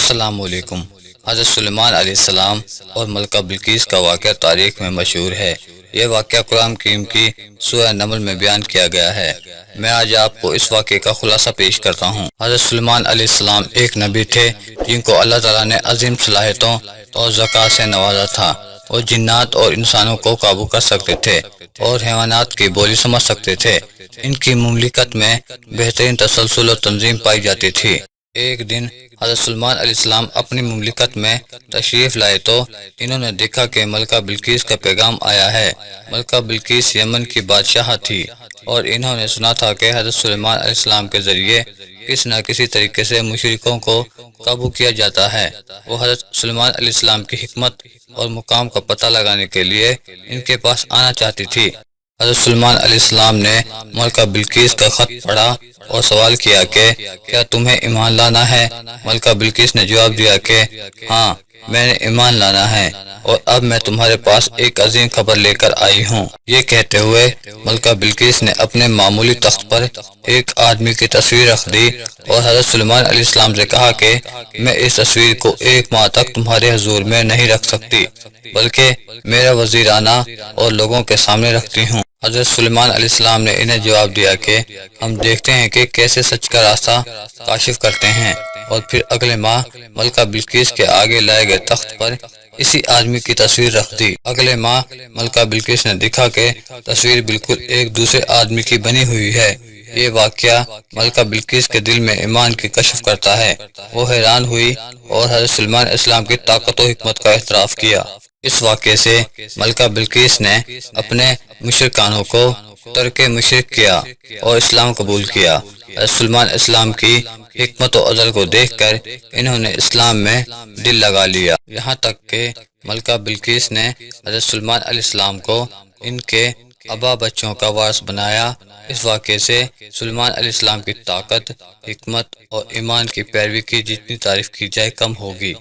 السلام علیکم۔ حضرت سلیمان علیہ السلام اور ملکہ بلقیس کا واقعہ تاریخ میں مشہور ہے۔ یہ واقعہ قرآن کریم کی سورہ نمل میں بیان کیا گیا ہے۔ میں آج آپ کو اس واقعے کا خلاصہ پیش کرتا ہوں۔ حضرت سلیمان علیہ السلام ایک نبی تھے جن کو اللہ تعالیٰ نے عظیم صلاحیتوں اور ذکاء سے نوازا تھا۔ وہ جنات اور انسانوں کو قابو کر سکتے تھے اور حیوانات کی بولی سمجھ سکتے تھے۔ ان کی مملکت میں بہترین تسلسل و تنظیم پائی جاتی تھی۔ ایک دن حضرت سلیمان علیہ السلام اپنی مملکت میں تشریف لائے تو انہوں نے دیکھا کہ ملکہ بلقیس کا پیغام آیا ہے۔ ملکہ بلقیس یمن کی بادشاہ تھی اور انہوں نے سنا تھا کہ حضرت سلیمان علیہ السلام کے ذریعے کسی نہ کسی طریقے سے مشرکوں کو قابو کیا جاتا ہے۔ وہ حضرت سلیمان علیہ السلام کی حکمت اور مقام کا پتہ لگانے کے لیے ان کے پاس آنا چاہتی تھی۔ حضرت سلیمان علیہ السلام نے ملکہ بلقیس کا خط پڑھا اور سوال کیا کہ کیا تمہیں ایمان لانا ہے؟ ملکہ بلقیس نے جواب دیا کہ ہاں، میں نے ایمان لانا ہے اور اب میں تمہارے پاس ایک عظیم خبر لے کر آئی ہوں۔ یہ کہتے ہوئے ملکہ بلقیس نے اپنے معمولی تخت پر ایک آدمی کی تصویر رکھ دی اور حضرت سلیمان علیہ السلام سے کہا کہ میں اس تصویر کو ایک ماہ تک تمہارے حضور میں نہیں رکھ سکتی، بلکہ میرا وزیرانہ اور لوگوں کے سامنے رکھتی ہوں۔ حضرت سلیمان علیہ السلام نے انہیں جواب دیا کہ ہم دیکھتے ہیں کہ کیسے سچ کا راستہ کاشف کرتے ہیں، اور پھر اگلے ماہ ملکہ بلقیس کے آگے لائے گئے تخت پر اسی آدمی کی تصویر رکھ دی۔ اگلے ماہ ملکہ بلقیس نے دیکھا کہ تصویر بالکل ایک دوسرے آدمی کی بنی ہوئی ہے۔ یہ واقعہ ملکہ بلقیس کے دل میں ایمان کی کشف کرتا ہے۔ وہ حیران ہوئی اور حضرت سلیمان علیہ السلام کی طاقت و حکمت کا اعتراف کیا۔ اس واقعے سے ملکہ بلقیس نے اپنے مشرکانوں کو ترک مشرک کیا اور اسلام قبول کیا۔ حضرت سلیمان علیہ السلام کی حکمت و عدل کو دیکھ کر انہوں نے اسلام میں دل لگا لیا، یہاں تک کہ ملکہ بلقیس نے حضرت سلیمان علیہ السلام کو ان کے ابا بچوں کا وارث بنایا۔ اس واقعے سے سلیمان علیہ السلام کی طاقت، حکمت اور ایمان کی پیروی کی جتنی تعریف کی جائے کم ہوگی۔